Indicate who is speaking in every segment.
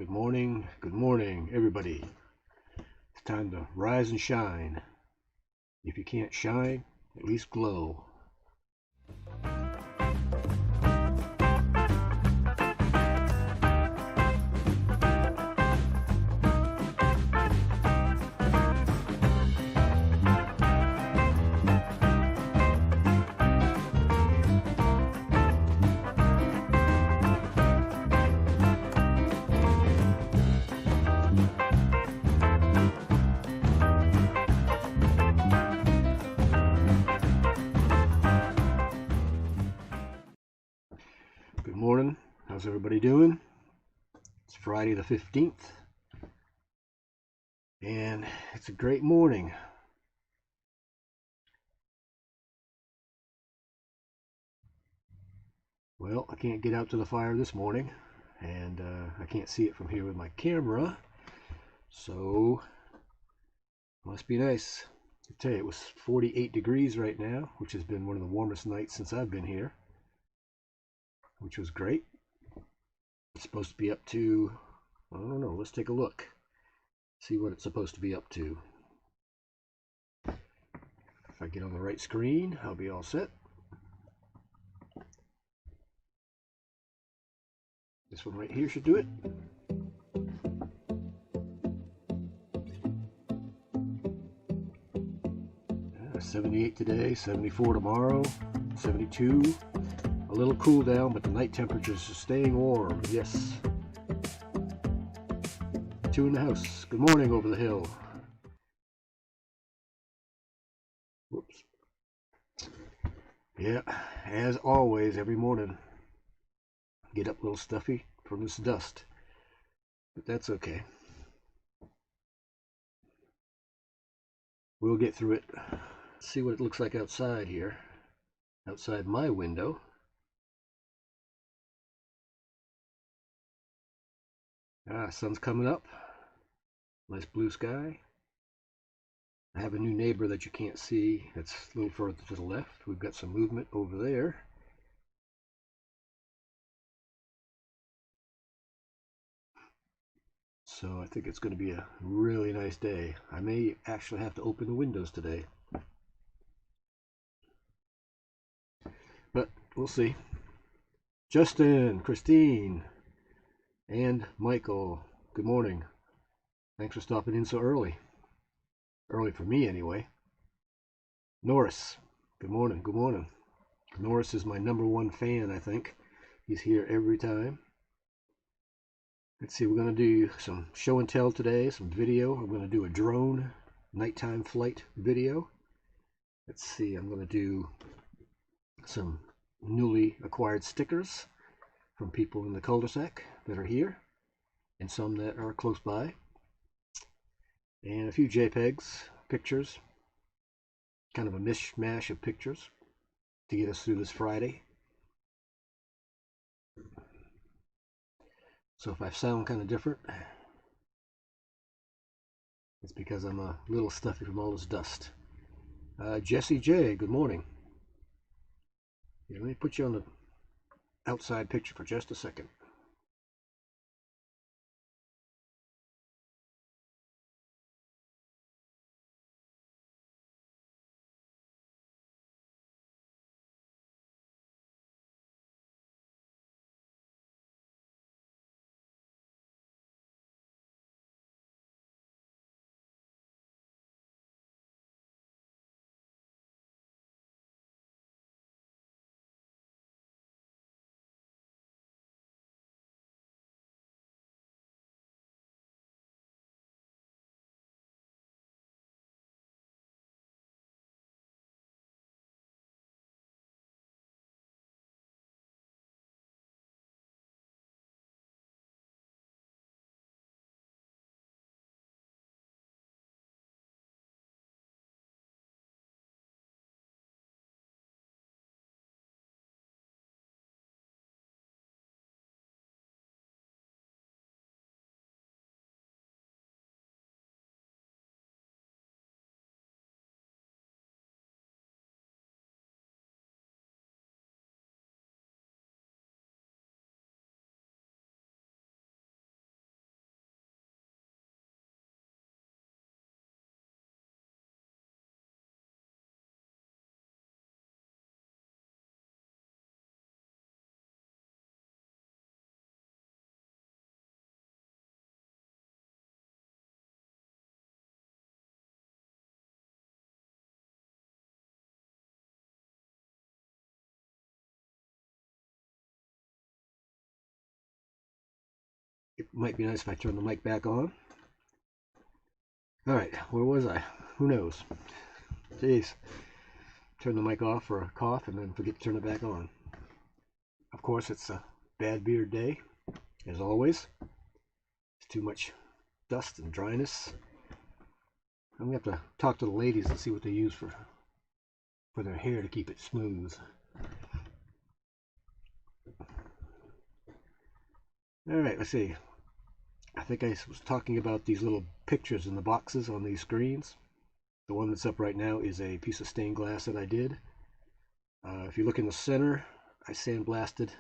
Speaker 1: Good morning, everybody. It's time to rise and shine. If you can't shine, at least glow. Good morning. How's everybody doing? It's Friday the 15th, and it's a great morning. Well, I can't get out to the fire this morning, and I can't see it from here with my camera, so must be nice. I tell you, it was 48 degrees right now, which has been one of the warmest nights since I've been here, which was great. It's supposed to be up to, I don't know, let's take a look. See what it's supposed to be up to. If I get on the right screen, I'll be all set. This one right here should do it. 78 today, 74 tomorrow, 72. A little cool down, but the night temperatures are staying warm. Yes. 2 in the house. Good morning over the hill. Whoops. Yeah, as always, every morning, get up a little stuffy from this dust, but that's okay. We'll get through it. See what it looks like outside here. Outside my window. Sun's coming up. Nice blue sky. I have a new neighbor that you can't see. That's a little further to the left. We've got some movement over there. So I think it's going to be a really nice day. I may actually have to open the windows today, but we'll see. Justin, Christine, and Michael, good morning. Thanks for stopping in so early. Early for me, anyway. Norris, good morning, good morning. Norris is my #1 fan, I think. He's here every time. Let's see, we're going to do some show and tell today, some video. I'm going to do a drone nighttime flight video. Let's see, I'm going to do some newly acquired stickers from people in the cul-de-sac that are here and some that are close by, and a few JPEGs, pictures, kind of a mishmash of pictures to get us through this Friday. So if I sound kind of different, it's because I'm a little stuffy from all this dust. Jesse J, good morning. Here, let me put you on the outside picture for just a second. might be nice if I turn the mic back on. Alright, where was I? Who knows? Jeez. Turn the mic off for a cough and then forget to turn it back on. Of course, it's a bad beard day, as always. It's too much dust and dryness. I'm going to have to talk to the ladies and see what they use for their hair to keep it smooth. Alright, let's see. I think I was talking about these little pictures in the boxes on these screens. The one that's up right now is a piece of stained glass that I did. If you look in the center, I sandblasted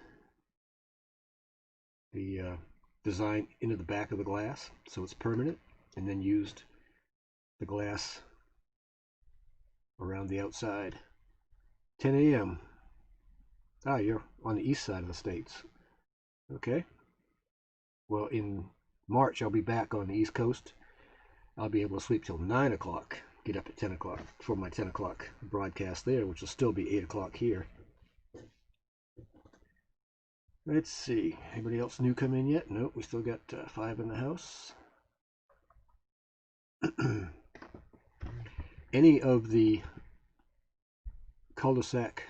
Speaker 1: the design into the back of the glass so it's permanent, and then used the glass around the outside. 10 a.m. Ah, you're on the east side of the States. Okay. Well, in March, I'll be back on the East Coast. I'll be able to sleep till 9 o'clock. Get up at 10 o'clock for my 10 o'clock broadcast there, which will still be 8 o'clock here. Let's see. Anybody else new come in yet? Nope, we still got 5 in the house. Any of the cul-de-sac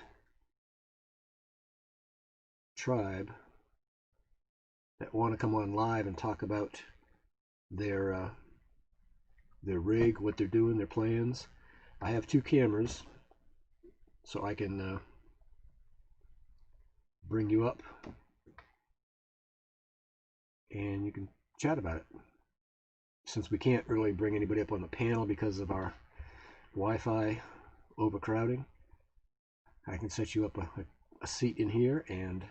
Speaker 1: tribe that want to come on live and talk about their rig, what they're doing, their plans. I have 2 cameras, so I can bring you up and you can chat about it. Since we can't really bring anybody up on the panel because of our Wi-Fi overcrowding, I can set you up a seat in here and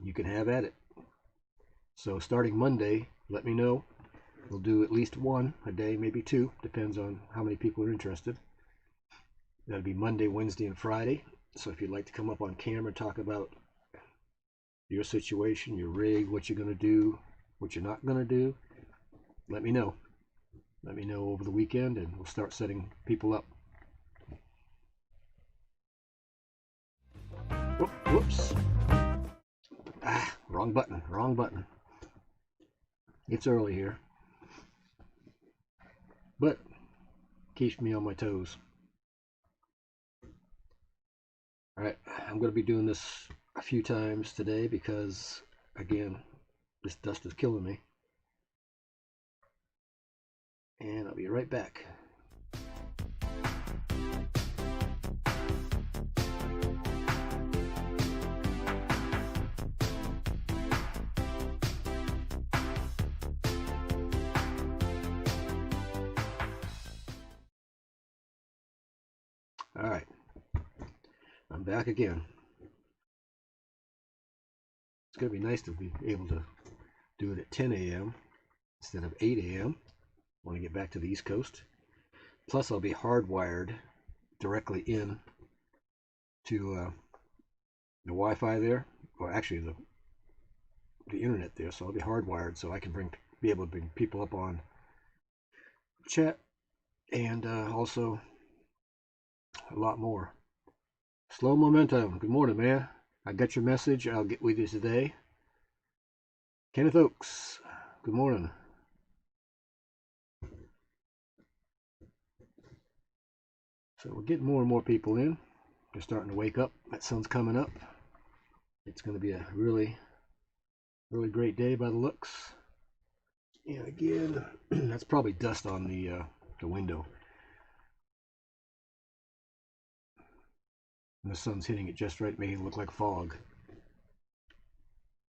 Speaker 1: you can have at it. So starting Monday, let me know. We'll do at least 1 a day, maybe 2, depends on how many people are interested. That'll be Monday, Wednesday, and Friday. So if you'd like to come up on camera and talk about your situation, your rig, what you're going to do, what you're not going to do, let me know. Let me know over the weekend and we'll start setting people up. Whoops. Ah, wrong button, wrong button. It's early here, but keeps me on my toes. Alright, I'm going to be doing this a few times today because, again, this dust is killing me. And I'll be right back. Alright, I'm back again. It's going to be nice to be able to do it at 10 a.m. instead of 8 a.m. when I get back to the East Coast. Plus, I'll be hardwired directly in to the Wi-Fi there, or actually the internet there. So I'll be hardwired, so I can be able to bring people up on chat, and also a lot more. Slow momentum. Good morning, man. I got your message. I'll get with you today. Kenneth Oaks. Good morning. So we're getting more and more people in. They're starting to wake up. That sun's coming up. It's going to be a really, really great day by the looks. And again, that's probably dust on the window. And the sun's hitting it just right, making it look like fog.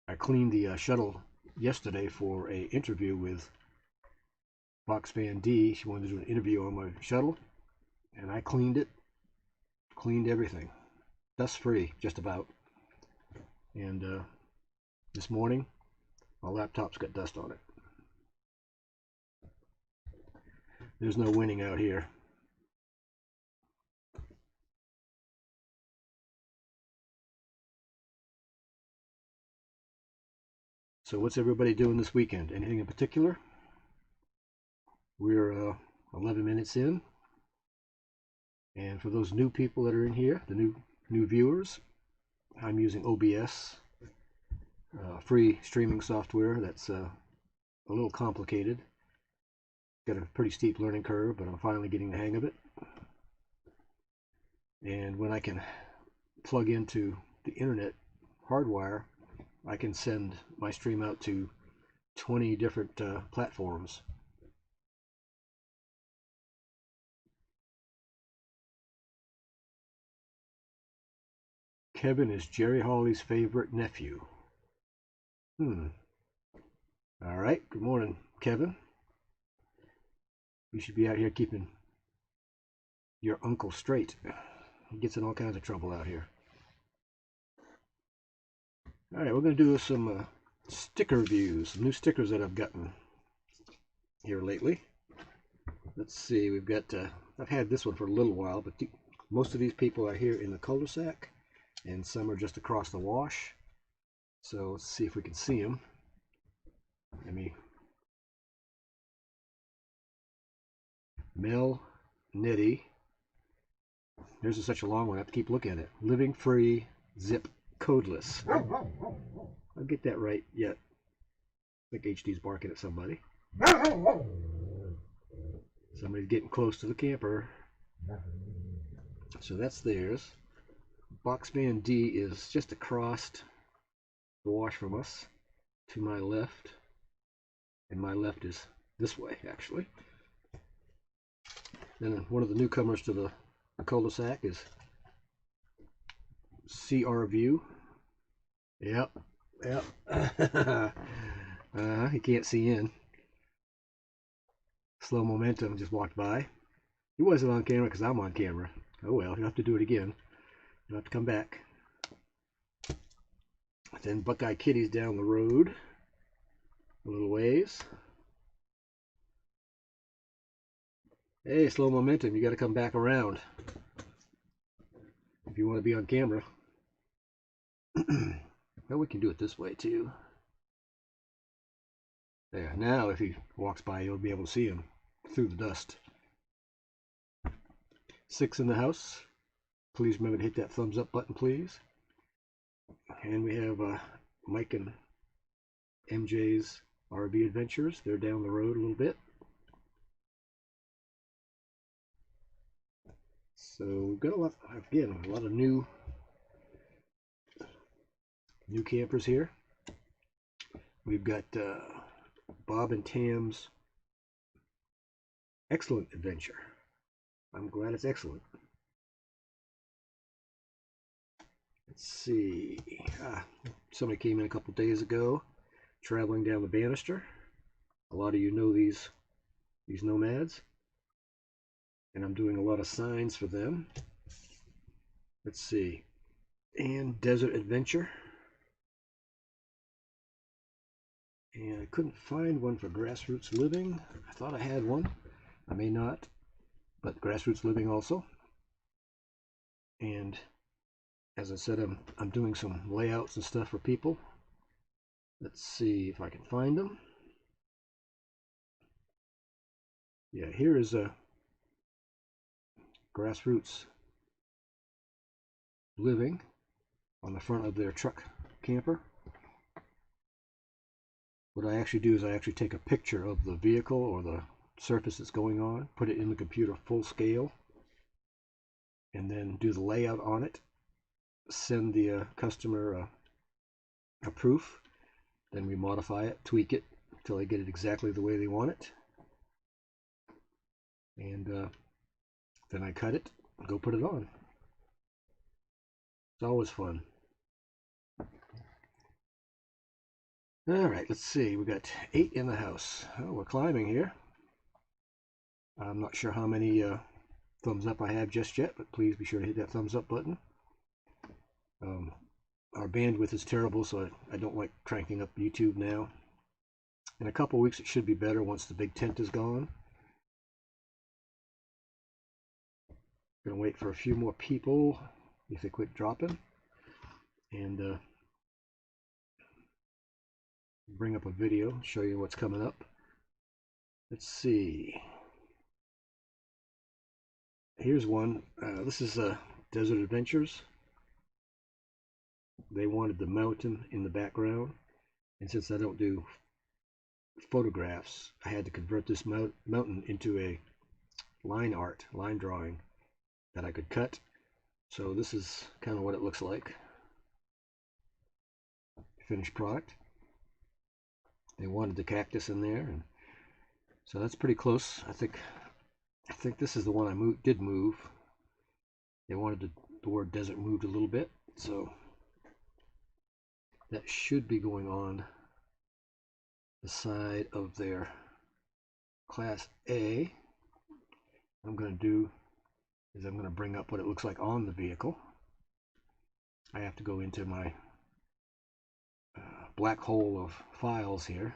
Speaker 1: I cleaned the shuttle yesterday for an interview with Box Fan D. She wanted to do an interview on my shuttle, and I cleaned it, cleaned everything, dust free, just about. And this morning, my laptop's got dust on it. There's no winning out here. So what's everybody doing this weekend? Anything in particular? We're 11 minutes in. And for those new people that are in here, the new viewers, I'm using OBS free streaming software that's a little complicated. Got a pretty steep learning curve, but I'm finally getting the hang of it. And when I can plug into the internet hardwire, I can send my stream out to 20 different platforms. Kevin is Jerry Hawley's favorite nephew. All right, good morning, Kevin. You should be out here keeping your uncle straight. He gets in all kinds of trouble out here. All right, we're going to do some sticker reviews, some new stickers that I've gotten here lately. Let's see, we've got, I've had this one for a little while, but most of these people are here in the cul-de-sac, and some are just across the wash. So let's see if we can see them. Let me. Mel Nitty. There's such a long one, I have to keep looking at it. Living free, zip, codeless. I'll get that right yet. I think HD's barking at somebody. Somebody's getting close to the camper. So that's theirs. Boxman D is just across the wash from us to my left. And my left is this way, actually. Then one of the newcomers to the cul-de-sac is CR View. Yep. He can't see in. Slow Momentum just walked by. He wasn't on camera because I'm on camera. Oh well, you'll have to do it again. You'll have to come back. Then Buckeye Kitty's down the road a little ways. Hey, Slow Momentum, you got to come back around if you want to be on camera. Well, we can do it this way too. There, now if he walks by, you'll be able to see him through the dust. 6 in the house. Please remember to hit that thumbs up button, please. And we have Mike and MJ's RV Adventures. They're down the road a little bit. So we've got a lot, again, a lot of new campers here. We've got Bob and Tam's Excellent Adventure. I'm glad it's excellent. Let's see. Somebody came in a couple days ago, traveling down the banister. A lot of you know these nomads, and I'm doing a lot of signs for them. Let's see. And Desert Adventure. And I couldn't find one for Grassroots Living. I thought I had one. I may not, but Grassroots Living also. And as I said, I'm doing some layouts and stuff for people. Let's see if I can find them. Yeah, here is a Grassroots Living on the front of their truck camper. What I actually do is I actually take a picture of the vehicle or the surface that's going on, put it in the computer full scale, and then do the layout on it, send the customer a proof, then we modify it, tweak it until they get it exactly the way they want it, and then I cut it and go put it on. It's always fun. All right, let's see. We got 8 in the house. Oh, we're climbing here. I'm not sure how many thumbs up I have just yet, but please be sure to hit that thumbs up button. Our bandwidth is terrible, so I don't like cranking up YouTube now. In a couple weeks, it should be better once the big tent is gone. Gonna wait for a few more people if they quit dropping, and bring up a video, show you what's coming up. Let's see. Here's one. This is Desert Adventures. They wanted the mountain in the background, and since I don't do photographs, I had to convert this mountain into a line art, line drawing that I could cut. So this is kind of what it looks like. Finished product. They wanted the cactus in there, and so that's pretty close. I think this is the one I did move. They wanted the word desert moved a little bit, so that should be going on the side of their Class A. What I'm going to do is I'm going to bring up what it looks like on the vehicle. I have to go into my black hole of files here.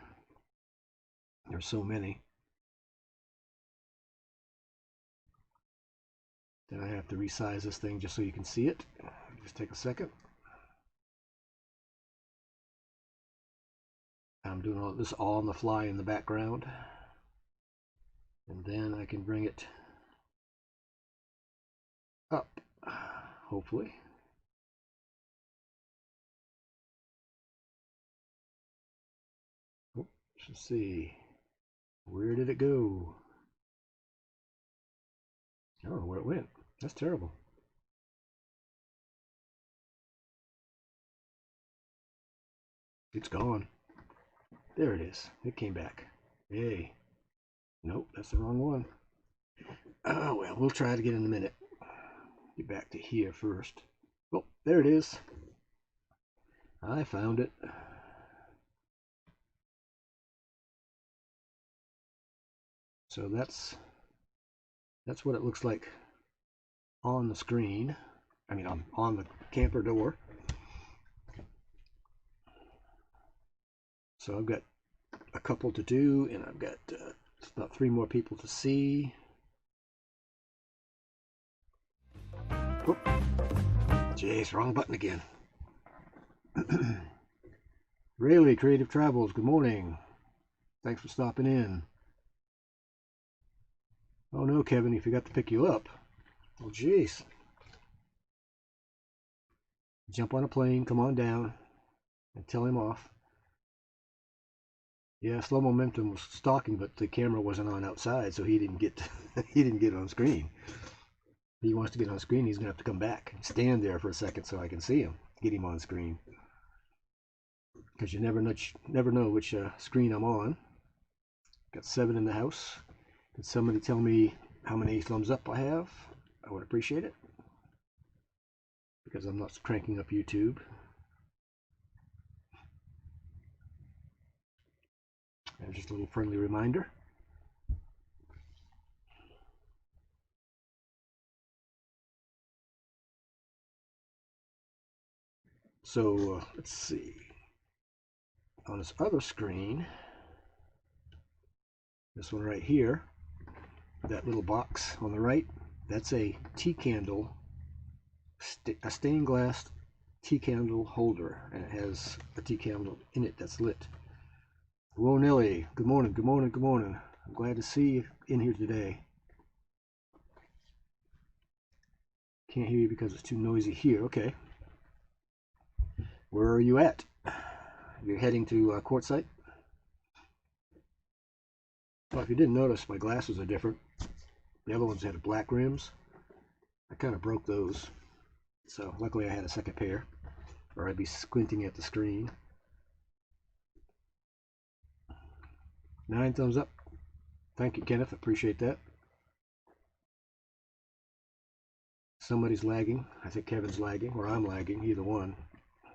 Speaker 1: There's so many. Then I have to resize this thing just so you can see it. Just take a second. I'm doing all this all on the fly in the background. And then I can bring it up, hopefully. Let's see. Where did it go? I don't know where it went. That's terrible. It's gone. There it is. It came back. Yay. Nope, that's the wrong one. Oh, well, we'll try it again in a minute. Get back to here first. Oh, there it is. I found it. So that's what it looks like on the screen. I mean, on the camper door. So I've got a couple to do, and I've got about 3 more people to see. Oh, jeez, wrong button again. Rayleigh Creative Travels, good morning. Thanks for stopping in. Oh no, Kevin, he forgot to pick you up. Oh, jeez. Jump on a plane, come on down, and tell him off. Yeah, Slow Momentum was stalking, but the camera wasn't on outside, so he didn't get he didn't get on screen. If he wants to get on screen, he's gonna have to come back and stand there for a second so I can see him, get him on screen. Because you never know which screen I'm on. Got 7 in the house. Could somebody tell me how many thumbs up I have? I would appreciate it, because I'm not cranking up YouTube. And just a little friendly reminder. So let's see. On this other screen, this one right here, that little box on the right, that's a tea candle, a stained glass tea candle holder, and it has a tea candle in it that's lit. Hello, Nelly. Good morning, good morning, good morning. I'm glad to see you in here today. Can't hear you because it's too noisy here. Okay. Where are you at? You're heading to Quartzsite? Well, if you didn't notice, my glasses are different. The other ones had black rims. I kind of broke those. So luckily I had a second pair, or I'd be squinting at the screen. 9 thumbs up. Thank you, Kenneth. Appreciate that. Somebody's lagging. I think Kevin's lagging, or I'm lagging, either one.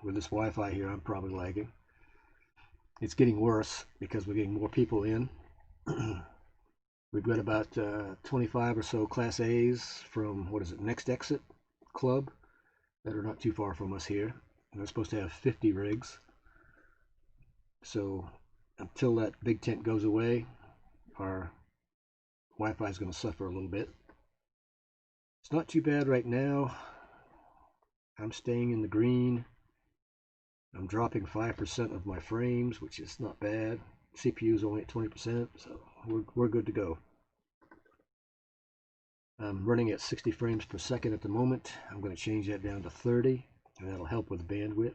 Speaker 1: With this Wi-Fi here, I'm probably lagging. It's getting worse because we're getting more people in. We've got about 25 or so Class A's from, what is it, Next Exit Club that are not too far from us here. And they're supposed to have 50 rigs. So until that big tent goes away, our Wi-Fi is going to suffer a little bit. It's not too bad right now. I'm staying in the green. I'm dropping 5% of my frames, which is not bad. CPU is only at 20%, so we're good to go. I'm running at 60 frames per second at the moment. I'm going to change that down to 30. and that'll help with the bandwidth.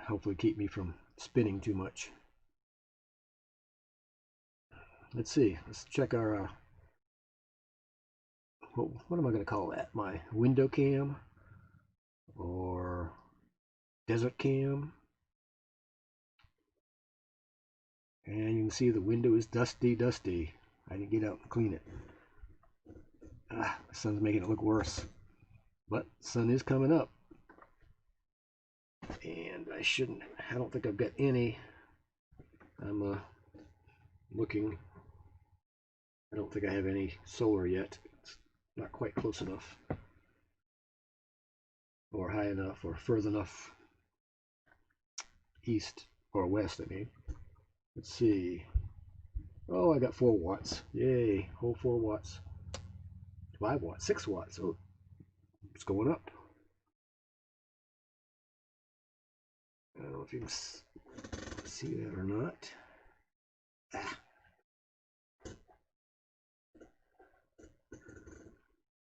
Speaker 1: Hopefully keep me from spinning too much. Let's see. Let's check our what am I going to call that? My window cam or desert cam. And you can see the window is dusty. I didn't get out and clean it. The sun's making it look worse. But the sun is coming up. And I don't think I've got any. I'm looking. I don't think I have any solar yet. It's not quite close enough. Or high enough, or further enough east or west, I mean. Let's see. Oh, I got 4 watts. Yay, whole 4 watts. 5 watts, 6 watts. Oh, it's going up. I don't know if you can see that or not.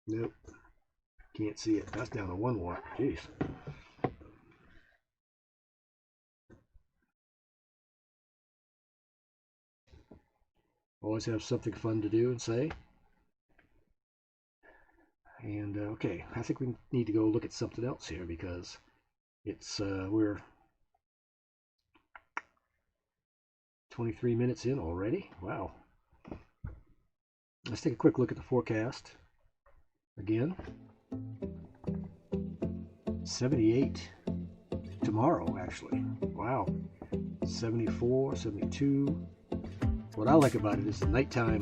Speaker 1: Nope. Can't see it. That's down to 1 watt. Jeez. Always have something fun to do and say. And okay, I think we need to go look at something else here because it's we're 23 minutes in already. Wow. Let's take a quick look at the forecast again. 78 tomorrow, actually. Wow. 74, 72. What I like about it is the nighttime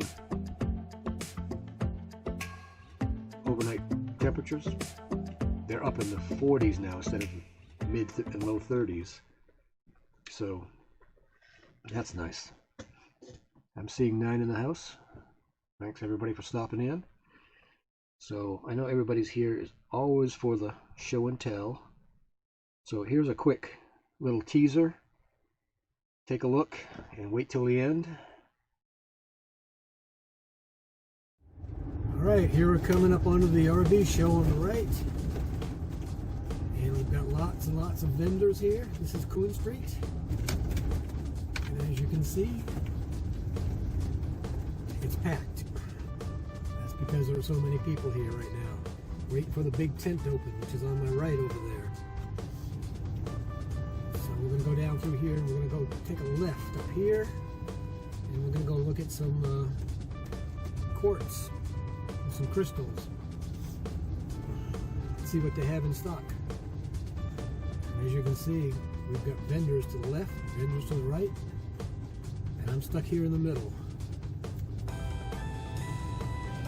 Speaker 1: overnight temperatures. They're up in the 40s now instead of mid and low 30s. So that's nice. I'm seeing 9 in the house. Thanks everybody for stopping in. So I know everybody's here is always for the show and tell. So here's a quick little teaser. Take a look and wait till the end. Alright, here we're coming up onto the RV show on the right. And we've got lots and lots of vendors here. This is Coon Street. And as you can see, it's packed. That's because there are so many people here right now. Waiting for the big tent to open, which is on my right over there. So we're going to go down through here and we're going to go take a left up here. And we're going to go look at some quartz. Some crystals. See what they have in stock. And as you can see, we've got vendors to the left, vendors to the right, and I'm stuck here in the middle.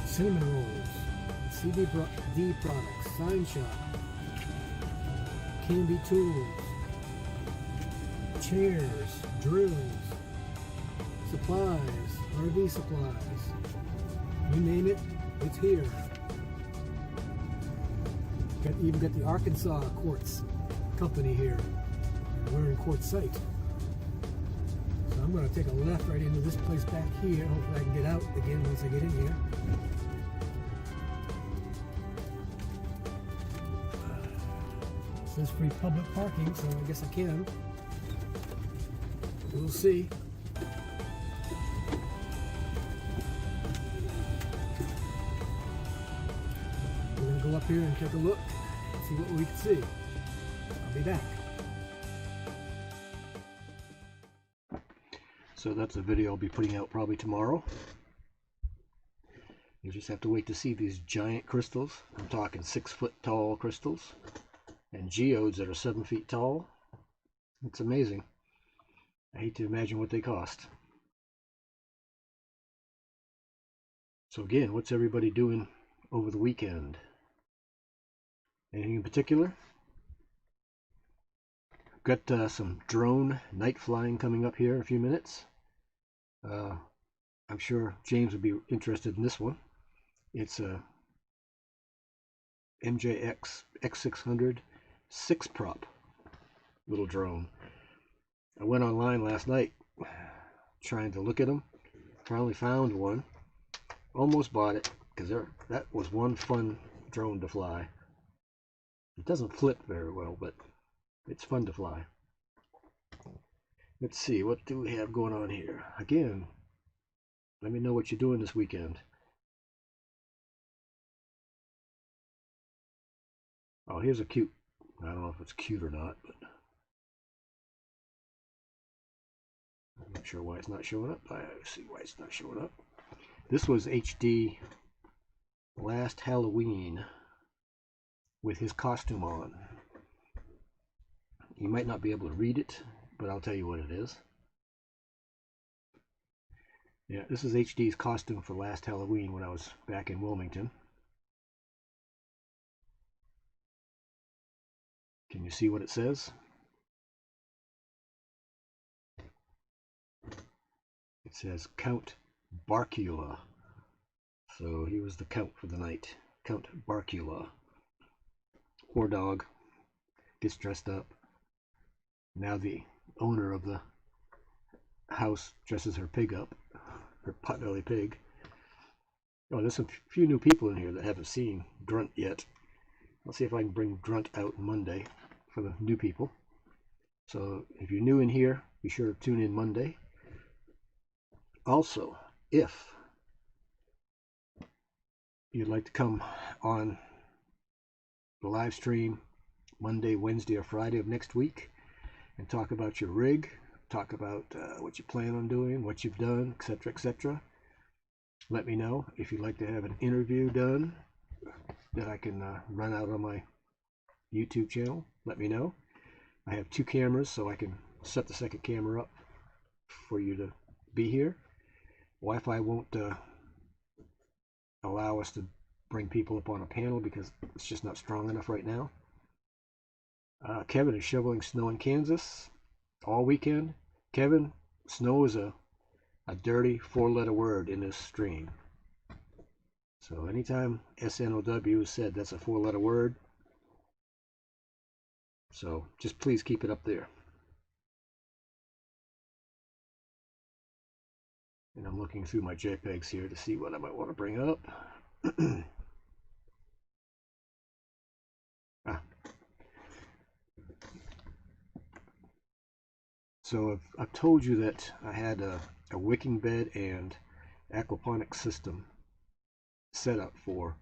Speaker 1: Cinnamon rolls, CBD products, sign shop, Canby tools, chairs, drills, supplies, RV supplies, you name it. It's here. Even got the Arkansas Quartz Company here. We're in Quartzsite. So I'm going to take a left right into this place back here. Hopefully I can get out again once I get in here. It says free public parking, so I guess I can. We'll see. Go up here and take a look, see what we can see. I'll be back. So that's a video I'll be putting out probably tomorrow. You just have to wait to see these giant crystals. I'm talking 6-foot tall crystals and geodes that are 7 feet tall. It's amazing. I hate to imagine what they cost. So again, what's everybody doing over the weekend? Anything in particular? I've got some drone night flying coming up here in a few minutes. I'm sure James would be interested in this one. It's a MJX X600 6-prop little drone. I went online last night trying to look at them. Finally found one. Almost bought it because that was one fun drone to fly. doesn't flip very well, but it's fun to fly. Let's see, what do we have going on here? Again, let me know what you're doing this weekend. Oh, here's a cute, I don't know if it's cute or not, but I'm not sure why it's not showing up. I see why it's not showing up. This was HD last Halloween with his costume on. You might not be able to read it, but I'll tell you what it is. Yeah, this is HD's costume for last Halloween when I was back in Wilmington. Can you see what it says? It says Count Barkula. So he was the Count for the night. Count Barkula. Poor dog. Gets dressed up. Now the owner of the house dresses her pig up. Her potbelly pig. Oh, there's a few new people in here that haven't seen Grunt yet. I'll see if I can bring Grunt out Monday for the new people. So if you're new in here, be sure to tune in Monday. Also, if you'd like to come on the live stream Monday, Wednesday, or Friday of next week and talk about your rig, talk about what you plan on doing, what you've done, etc., etc., let me know. If you'd like to have an interview done that I can run out on my YouTube channel, let me know. I have 2 cameras, so I can set the second camera up for you to be here. Wi-Fi won't allow us to bring people up on a panel because it's just not strong enough right now. Kevin is shoveling snow in Kansas all weekend. Kevin, snow is a dirty 4-letter word in this stream. So anytime SNOW is said, that's a 4-letter word. So just please keep it up there. And I'm looking through my JPEGs here to see what I might want to bring up. So I've told you that I had a wicking bed and aquaponics system set up for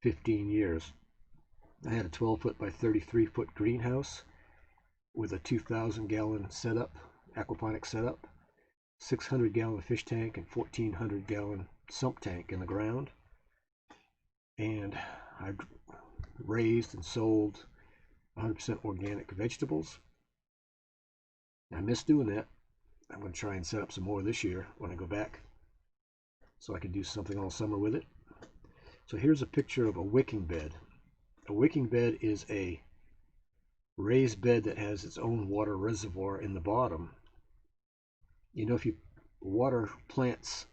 Speaker 1: 15 years. I had a 12-foot by 33-foot greenhouse with a 2,000-gallon setup, aquaponics setup, 600-gallon fish tank, and 1,400-gallon sump tank in the ground. And I raised and sold 100% organic vegetables. I miss doing that. I'm going to try and set up some more this year when I go back so I can do something all summer with it. So here's a picture of a wicking bed. A wicking bed is a raised bed that has its own water reservoir in the bottom. You know, if you water plants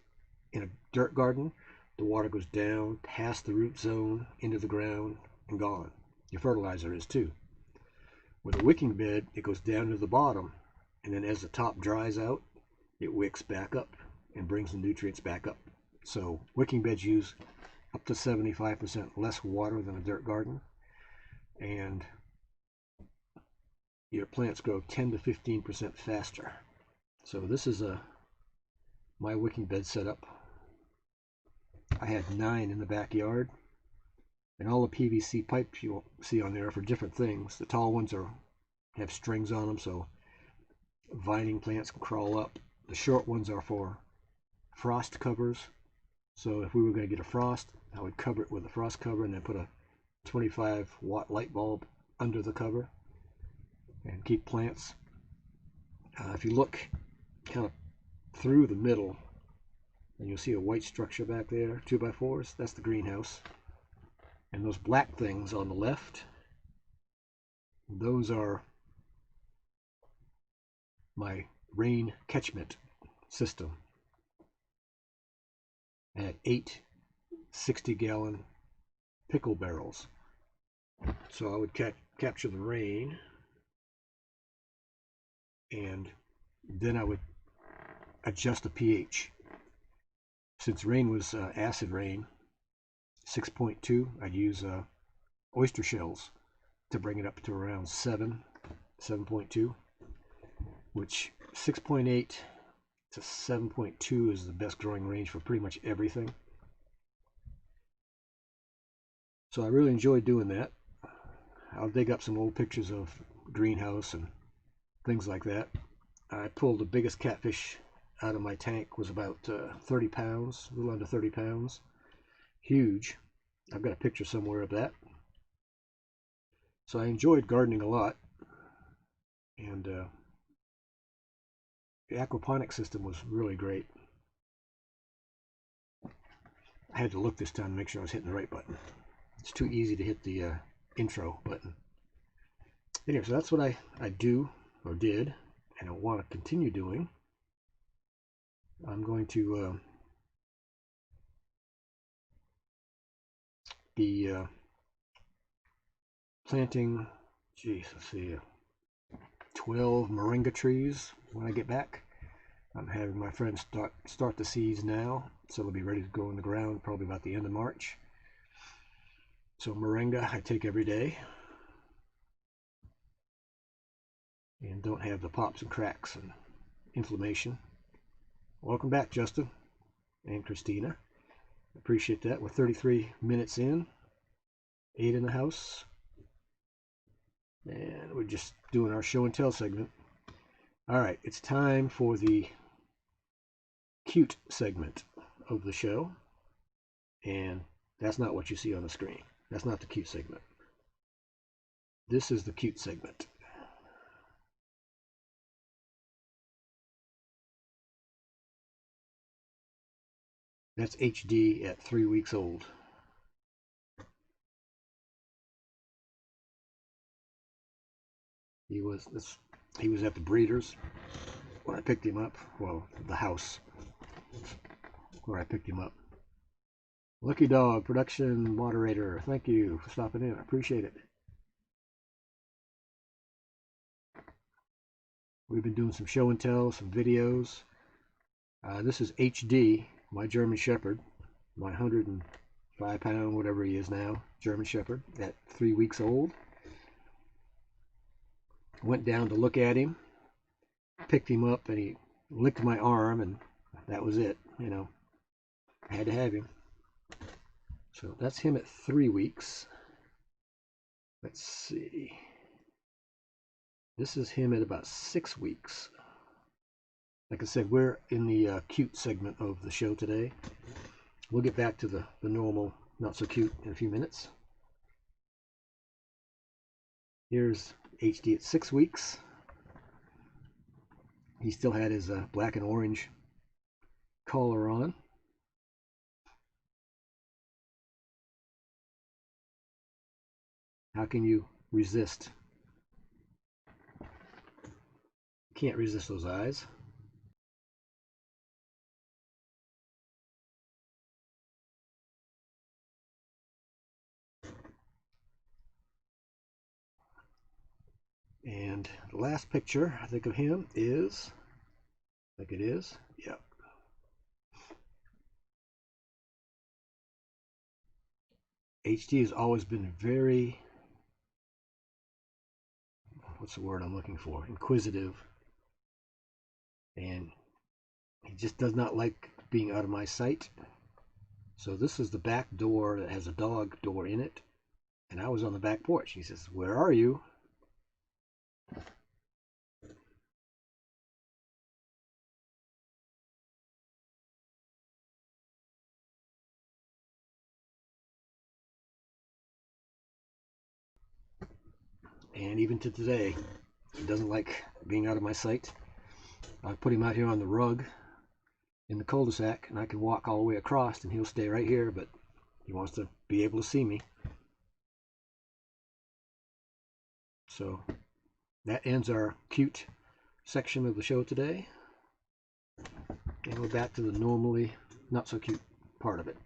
Speaker 1: in a dirt garden, the water goes down past the root zone into the ground and gone. Your fertilizer is too. With a wicking bed, it goes down to the bottom, and then as the top dries out, it wicks back up and brings the nutrients back up. So wicking beds use up to 75% less water than a dirt garden, and your plants grow 10 to 15% faster. So this is my wicking bed setup. I had 9 in the backyard, and all the PVC pipes you'll see on there are for different things. The tall ones have strings on them, so vining plants can crawl up. The short ones are for frost covers. So if we were going to get a frost, I would cover it with a frost cover and then put a 25-watt light bulb under the cover and keep plants. If you look kind of through the middle, and you'll see a white structure back there, 2x4s, that's the greenhouse. And those black things on the left, those are my rain catchment system. I had 8 60-gallon pickle barrels. So I would capture the rain, and then I would adjust the pH. Since rain was acid rain, 6.2, I'd use oyster shells to bring it up to around 7.2, which 6.8 to 7.2 is the best growing range for pretty much everything. So I really enjoyed doing that. I'll dig up some old pictures of greenhouse and things like that. I pulled the biggest catfish out of my tank, was about 30 pounds, a little under 30 pounds. Huge. I've got a picture somewhere of that. So I enjoyed gardening a lot, and the aquaponics system was really great. I had to look this time to make sure I was hitting the right button. It's too easy to hit the intro button. Anyway, so that's what I do, or did, and I want to continue doing. I'm going to be planting, let's see, 12 moringa trees when I get back. I'm having my friends start the seeds now, so they'll be ready to go in the ground probably about the end of March. So moringa I take every day, and don't have the pops and cracks and inflammation. Welcome back, Justin and Christina. Appreciate that. We're 33 minutes in, 8 in the house, and we're just doing our show and tell segment. All right, it's time for the cute segment of the show, and that's not what you see on the screen. That's not the cute segment. This is the cute segment. That's HD at 3 weeks old. He was at the breeders when I picked him up. Well, the house where I picked him up. Lucky Dog, production moderator. Thank you for stopping in. I appreciate it. We've been doing some show and tell, some videos. This is HD, my German Shepherd, my 105 pound, whatever he is now, German Shepherd, at 3 weeks old. Went down to look at him, picked him up, and he licked my arm, and that was it. You know, I had to have him. So that's him at 3 weeks. Let's see. This is him at about 6 weeks. Like I said, we're in the cute segment of the show today. We'll get back to the normal, not so cute in a few minutes. Here's HD at 6 weeks. He still had his black and orange collar on. How can you resist? Can't resist those eyes. And the last picture I think of him is, I think it is, yep. HD has always been very, what's the word I'm looking for, inquisitive, and he just does not like being out of my sight. So this is the back door that has a dog door in it, and I was on the back porch. He says, "Where are you?" And even to today, he doesn't like being out of my sight. I put him out here on the rug in the cul-de-sac, and I can walk all the way across, and he'll stay right here, but he wants to be able to see me. So that ends our cute section of the show today. And we're back to the normally not so cute part of it.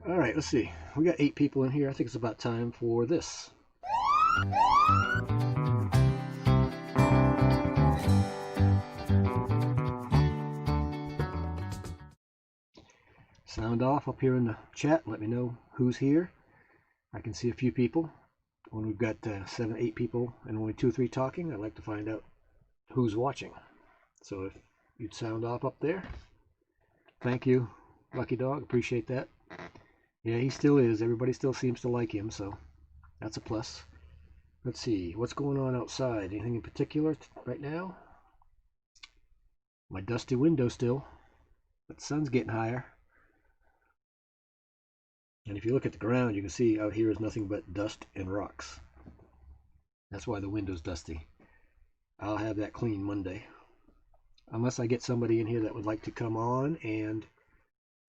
Speaker 1: All right, let's see. We got 8 people in here. I think it's about time for this. Sound off up here in the chat. Let me know who's here. I can see a few people. When we've got 7, 8 people and only 2 or 3 talking, I like to find out who's watching. So if you'd sound off up there, thank you, Lucky Dog. Appreciate that. Yeah, he still is. Everybody still seems to like him, so that's a plus. Let's see, what's going on outside? Anything in particular right now? My dusty window still, but the sun's getting higher. And if you look at the ground, you can see out here is nothing but dust and rocks. That's why the window's dusty. I'll have that clean Monday. Unless I get somebody in here that would like to come on and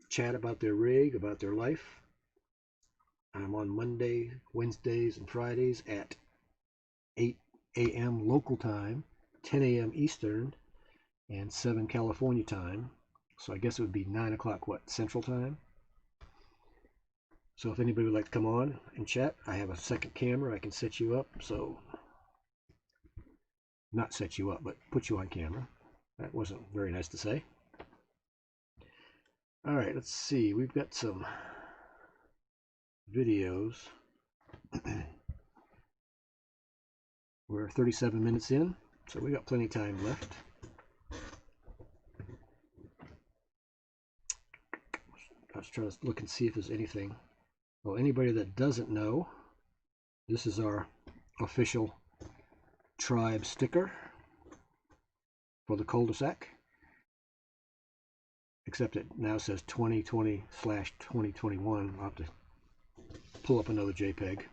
Speaker 1: chat about their rig, about their life. I'm on Monday, Wednesdays, and Fridays at 8 a.m. local time, 10 a.m. Eastern, and 7 California time. So I guess it would be 9 o'clock, what, Central time? So if anybody would like to come on and chat, I have a second camera. I can set you up. So, not set you up, but put you on camera. That wasn't very nice to say. All right, let's see. We've got some videos. We're 37 minutes in, so we got plenty of time left. I was trying to look and see if there's anything. Well, anybody that doesn't know, this is our official tribe sticker for the cul-de-sac, except it now says 2020/2021. I'll have to pull up another JPEG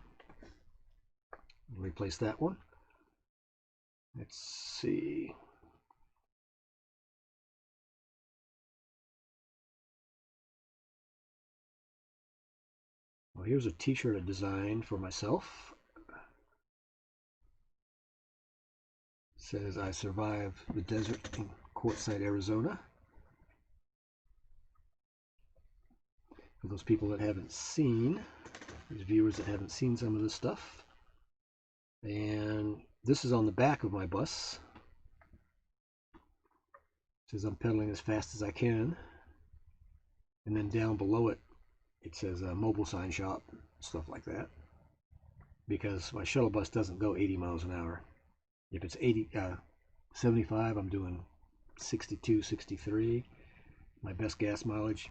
Speaker 1: and replace that one. Let's see. Well, here's a t-shirt I designed for myself. It says, I survived the desert in Quartzsite, Arizona. For those people that haven't seen, these viewers that haven't seen some of this stuff. And this is on the back of my bus. It says I'm pedaling as fast as I can. And then down below it, it says mobile sign shop, stuff like that. Because my shuttle bus doesn't go 80 miles an hour. If it's 75, I'm doing 62, 63. My best gas mileage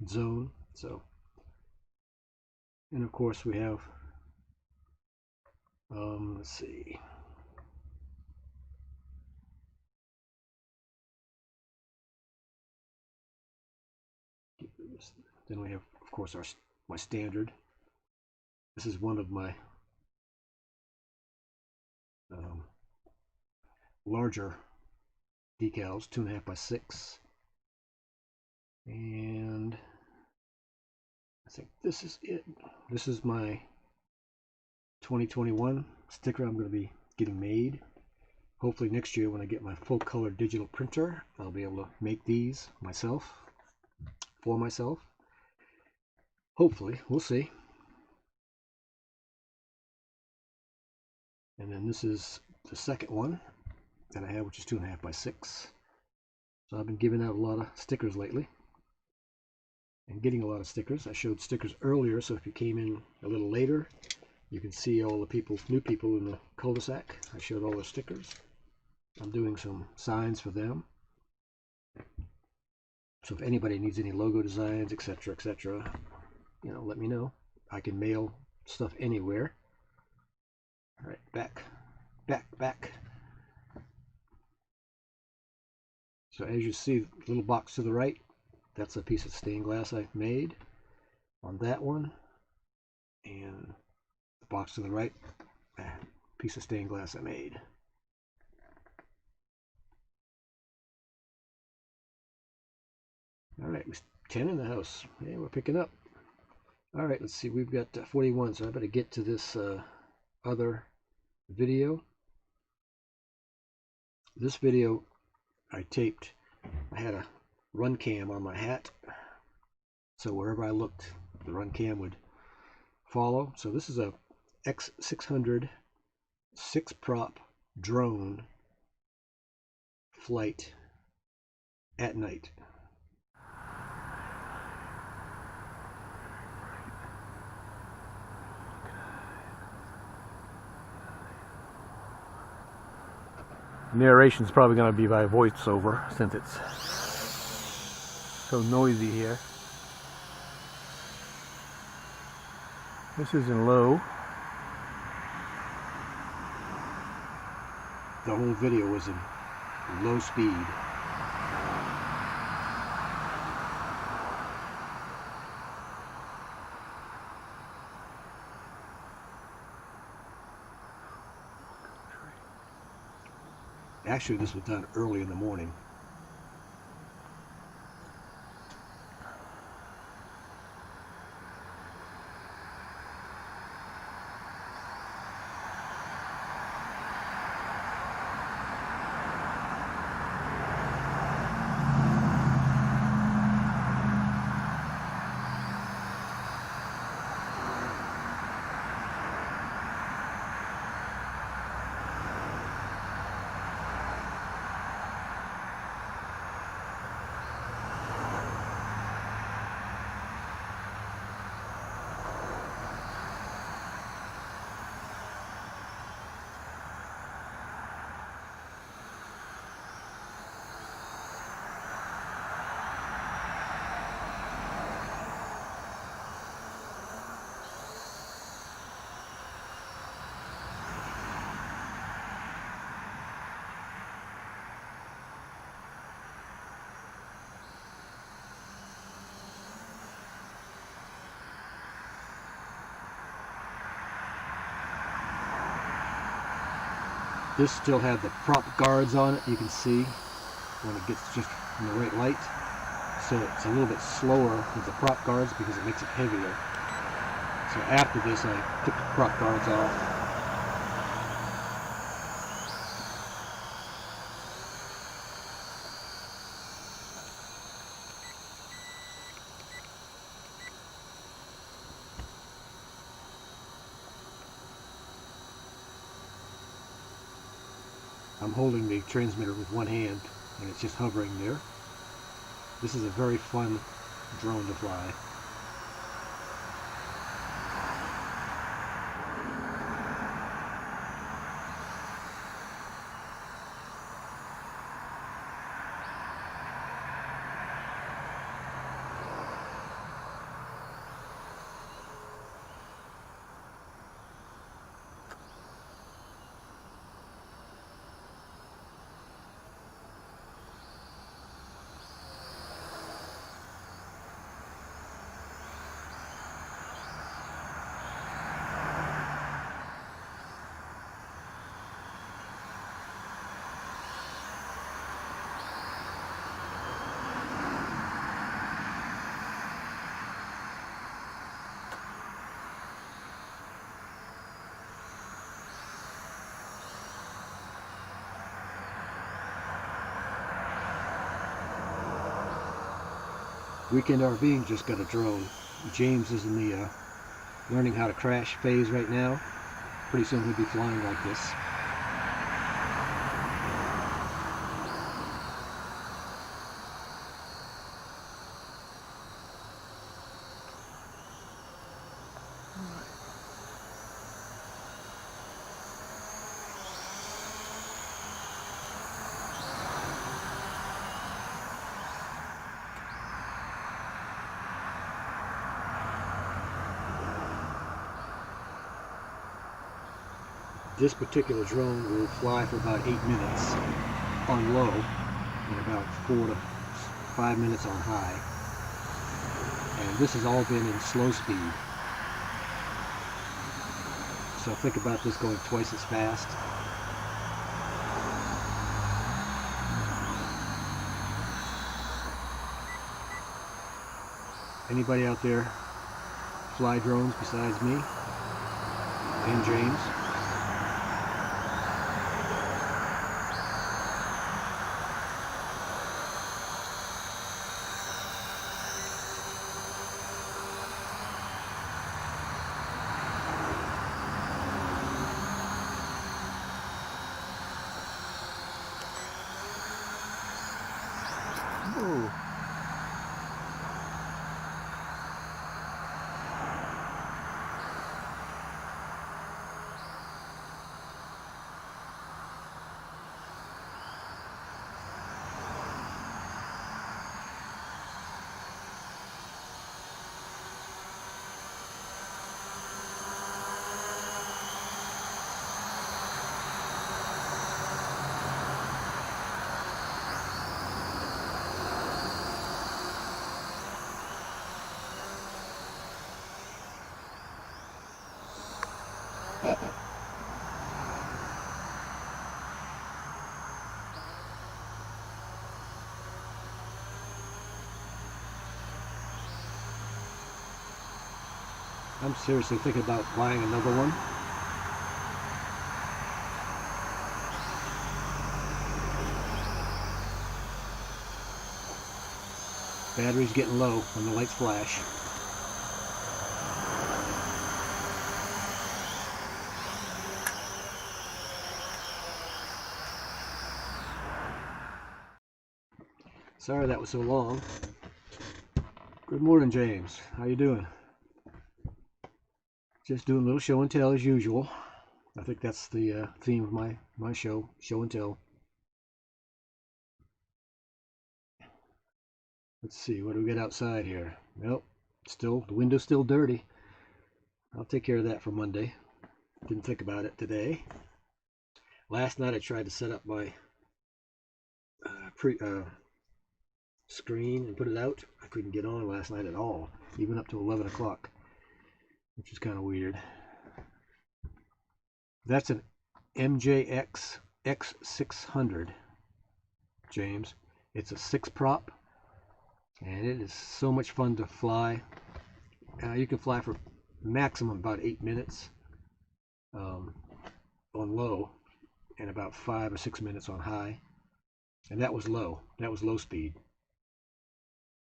Speaker 1: zone. So, and of course we have, let's see. Then we have, of course, my standard. This is one of my larger decals, 2.5 by 6, and I think this is it. This is my 2021 sticker I'm going to be getting made. Hopefully next year when I get my full color digital printer, I'll be able to make these myself, for myself. Hopefully, we'll see. And then this is the second one that I have, which is 2.5 by 6. So I've been giving out a lot of stickers lately and getting a lot of stickers. I showed stickers earlier, so if you came in a little later, you can see all the people, new people in the cul-de-sac. I showed all the stickers. I'm doing some signs for them. So if anybody needs any logo designs, etc., you know, let me know. I can mail stuff anywhere. All right, back. So as you see, the little box to the right, that's a piece of stained glass I made on that one. And the box to the right, a piece of stained glass I made. All right, 10 in the house. Yeah, we're picking up. All right, let's see. We've got 41, so I better get to this other video. This video I taped. I had a run cam on my hat, so wherever I looked, the run cam would follow. So this is a X600 6-prop drone flight at night. Narration is probably going to be by voiceover since it's so noisy here. This is in low. The whole video was in low speed. Actually, this was done early in the morning. This still had the prop guards on it, you can see when it gets just in the right light. So it's a little bit slower with the prop guards because it makes it heavier. So after this I took the prop guards off. I'm holding the transmitter with one hand and it's just hovering there. This is a very fun drone to fly. Weekend RVing just got a drone. James is in the learning how to crash phase right now. Pretty soon he'll be flying like this. This particular drone will fly for about 8 minutes on low and about 4 to 5 minutes on high. And this has all been in slow speed. So think about this going twice as fast. Anybody out there fly drones besides me and James? Ooh. I'm seriously thinking about buying another one. Battery's getting low when the lights flash. Sorry that was so long. Good morning, James. How you doing? Just doing a little show and tell as usual. I think that's the theme of my show and tell. Let's see, what do we got outside here? Nope, the window's still dirty. I'll take care of that for Monday. Didn't think about it today. Last night I tried to set up my screen and put it out. I couldn't get on last night at all, even up to 11 o'clock, which is kind of weird. That's an MJX X600, James. It's a 6-prop, and it is so much fun to fly. You can fly for maximum about 8 minutes on low, and about 5 or 6 minutes on high. And that was low. That was low speed.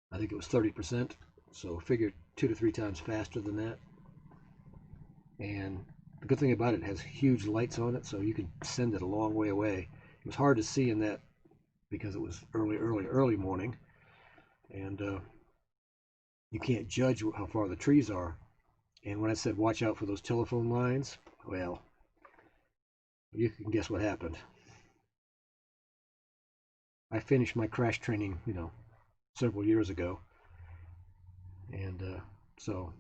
Speaker 1: I think it was 30%, so figure 2 to 3 times faster than that. And the good thing about it has huge lights on it, so you can send it a long way away. It was hard to see in that because it was early morning, and you can't judge how far the trees are. And when I said watch out for those telephone lines, well, you can guess what happened. I finished my crash training, several years ago, and so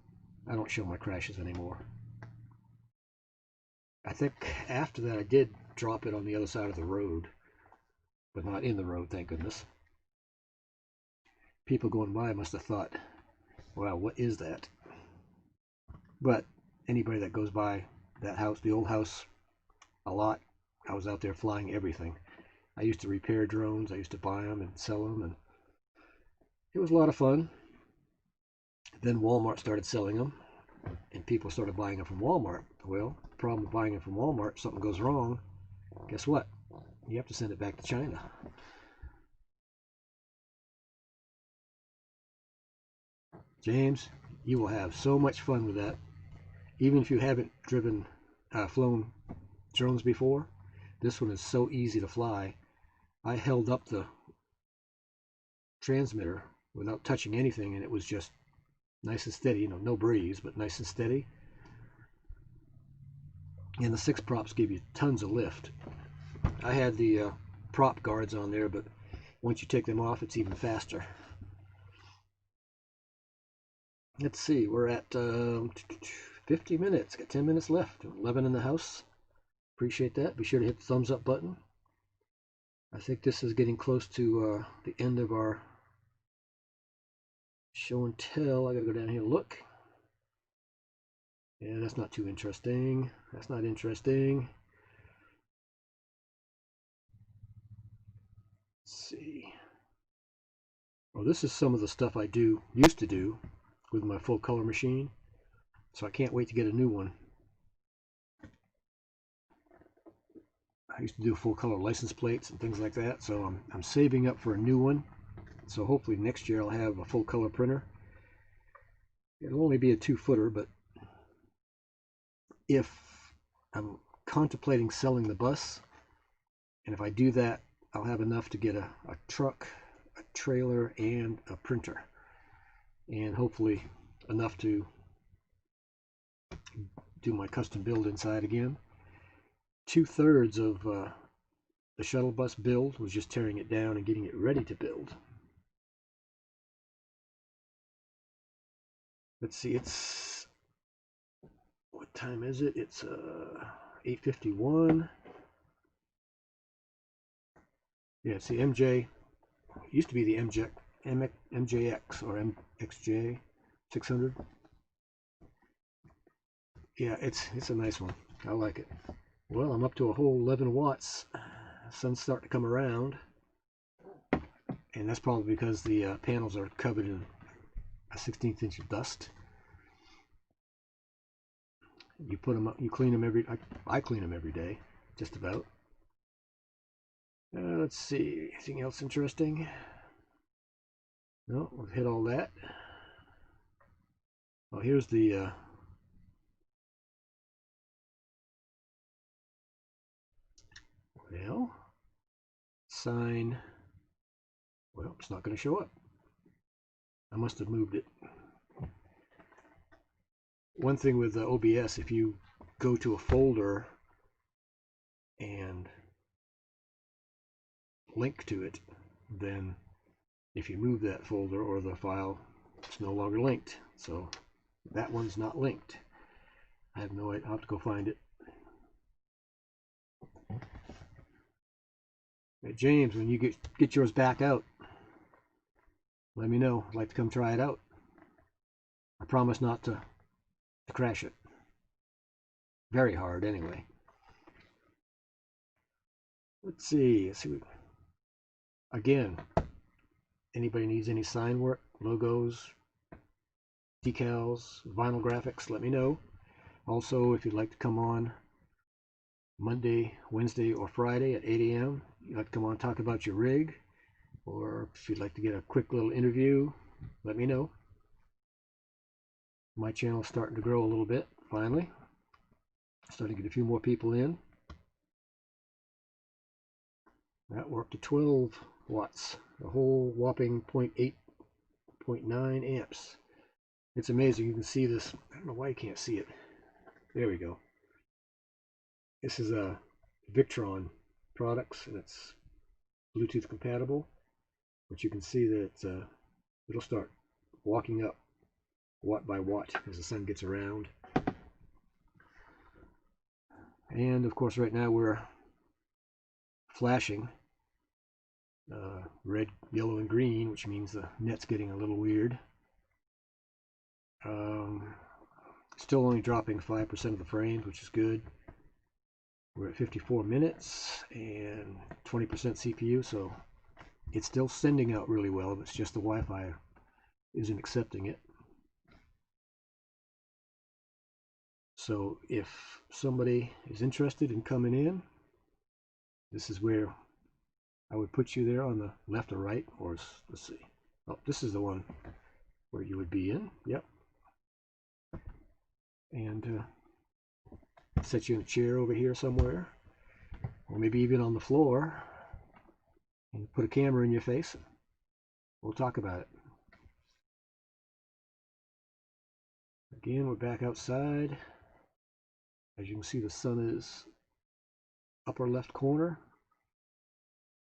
Speaker 1: I don't show my crashes anymore. I think after that I did drop it on the other side of the road, but not in the road, thank goodness. People going by must have thought, wow, what is that? But anybody that goes by that house, the old house, a lot, I was out there flying everything. I used to repair drones, I used to buy them and sell them, and it was a lot of fun. Then Walmart started selling them, and people started buying them from Walmart. Well, the problem with buying them from Walmart, something goes wrong, guess what? You have to send it back to China. James, you will have so much fun with that. Even if you haven't flown drones before, this one is so easy to fly. I held up the transmitter without touching anything, and it was just nice and steady, no breeze, but nice and steady. And the 6 props give you tons of lift. I had the prop guards on there, but once you take them off, it's even faster. Let's see, we're at 50 minutes. Got 10 minutes left. 11 in the house. Appreciate that. Be sure to hit the thumbs up button. I think this is getting close to the end of our show and tell. I gotta go down here and look. Yeah, that's not too interesting. That's not interesting. Let's see. Well, this is some of the stuff I used to do with my full color machine. So I can't wait to get a new one. I used to do full color license plates and things like that, so I'm saving up for a new one. So hopefully next year I'll have a full color printer. It'll only be a 2-footer, but if I'm contemplating selling the bus, and if I do that, I'll have enough to get a truck, a trailer, and a printer, and hopefully enough to do my custom build inside again. 2/3 of the shuttle bus build was just tearing it down and getting it ready to build. Let's see, what time is it? It's 8:51. Yeah, it's the MJ. It used to be the MJX or MXJ 600. Yeah, it's a nice one. I like it. Well, I'm up to a whole 11 watts. The sun's starting to come around, and that's probably because the panels are covered in a 16th inch of dust. You put them up, you clean them I clean them every day, just about. Let's see, anything else interesting? No, we've hit all that. Oh, here's the well, sign. Well, it's not going to show up. I must have moved it. One thing with OBS, if you go to a folder and link to it, then if you move that folder or the file, it's no longer linked. So that one's not linked. I have no idea. I'll have to go find it. Hey, James, when you get yours back out, let me know. I'd like to come try it out. I promise not to crash it. Very hard, anyway. Let's see. Again, anybody needs any sign work, logos, decals, vinyl graphics, let me know. Also, if you'd like to come on Monday, Wednesday, or Friday at 8 a.m., you'd like to come on and talk about your rig, or if you'd like to get a quick little interview, let me know. My channel is starting to grow a little bit, finally. Starting to get a few more people in. That worked to 12 watts, a whole whopping 0.9 amps. It's amazing. You can see this. I don't know why you can't see it. There we go. This is a Victron products, and it's Bluetooth compatible. But you can see that it'll start walking up watt by watt as the sun gets around. And of course, right now we're flashing red, yellow, and green, which means the net's getting a little weird. Still only dropping 5% of the frames, which is good. We're at 54 minutes and 20% CPU, so it's still sending out really well. It's just the Wi-Fi isn't accepting it. So if somebody is interested in coming in, this is where I would put you there on the left or right, or let's see. Oh, this is the one where you would be in. Yep. And set you in a chair over here somewhere, or maybe even on the floor, and put a camera in your face. And we'll talk about it. Again, we're back outside. As you can see, the sun is upper left corner.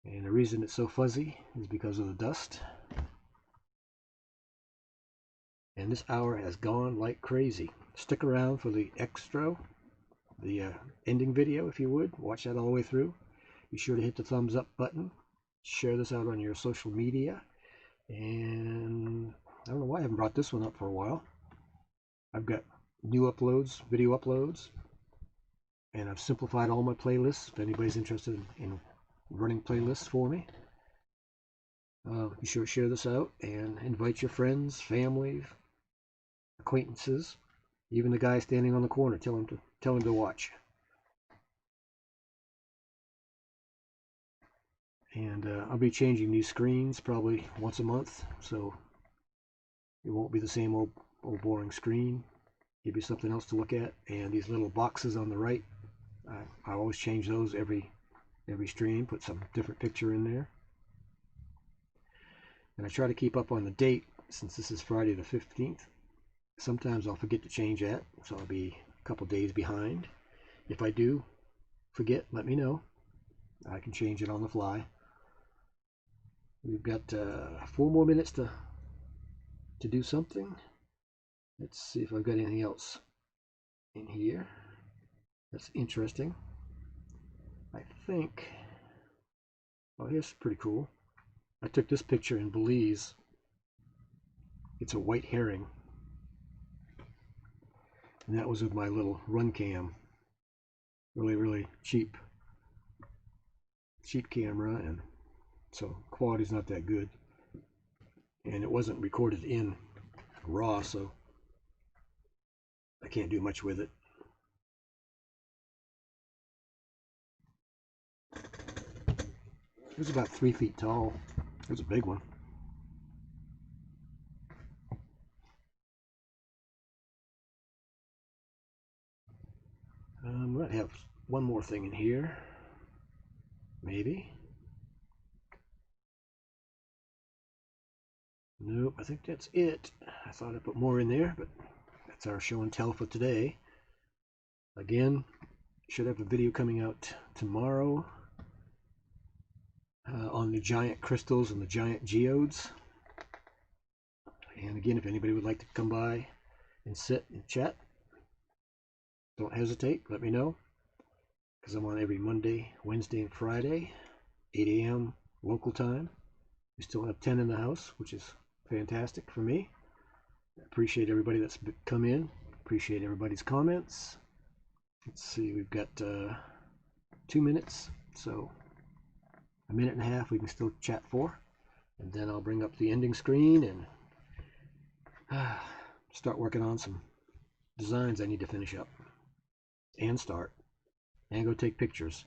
Speaker 1: And the reason it's so fuzzy is because of the dust. And this hour has gone like crazy. Stick around for the extra, the ending video if you would. Watch that all the way through. Be sure to hit the thumbs up button. Share this out on your social media. And I don't know why I haven't brought this one up for a while. I've got new uploads, video uploads. And I've simplified all my playlists if anybody's interested in running playlists for me. Be sure to share this out and invite your friends, family, acquaintances, even the guy standing on the corner. Tell him to watch. And I'll be changing these screens probably once a month, so it won't be the same old boring screen. Give you something else to look at. And these little boxes on the right, I always change those every stream, put some different picture in there. And I try to keep up on the date, since this is Friday the 15th. Sometimes I'll forget to change that, so I'll be a couple days behind. If I do forget, let me know. I can change it on the fly. We've got 4 more minutes to do something. Let's see if I've got anything else in here that's interesting. I think, oh, here's pretty cool. I took this picture in Belize. It's a white herring. And that was with my little run cam. really cheap camera, and so quality's not that good, and it wasn't recorded in RAW, so I can't do much with it. It was about 3 feet tall. It was a big one. We might have one more thing in here, maybe. Nope, I think that's it. I thought I put more in there, but that's our show and tell for today. Again, should have a video coming out tomorrow on the giant crystals and the giant geodes. And again, if anybody would like to come by and sit and chat, don't hesitate, let me know, because I'm on every Monday, Wednesday, and Friday, 8 a.m. local time. We still have 10 in the house, which is fantastic for me. Appreciate everybody that's come in. Appreciate everybody's comments. Let's see, we've got 2 minutes, so a minute and a half we can still chat for, and then I'll bring up the ending screen and start working on some designs I need to finish up and start and go take pictures.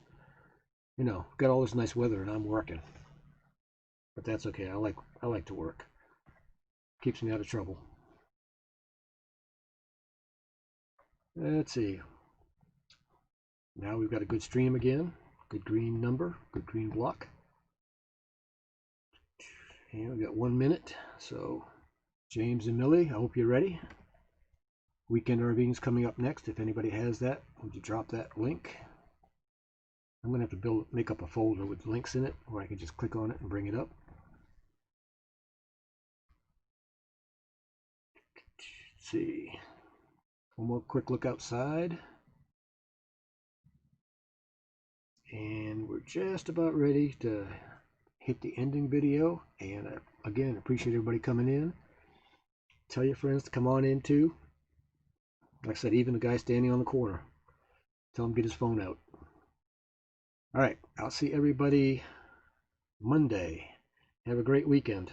Speaker 1: You know, got all this nice weather and I'm working, but that's okay. I like to work. Keeps me out of trouble. Let's see. Now we've got a good stream again. Good green number, good green block. And we've got 1 minute. So James and Millie, I hope you're ready. Weekend RVing's coming up next. If anybody has that, would you drop that link? I'm gonna have to make up a folder with links in it where I can just click on it and bring it up. Let's see. One more quick look outside. And we're just about ready to hit the ending video. And again, appreciate everybody coming in. Tell your friends to come on in too. Like I said, even the guy standing on the corner. Tell him to get his phone out. All right, I'll see everybody Monday. Have a great weekend.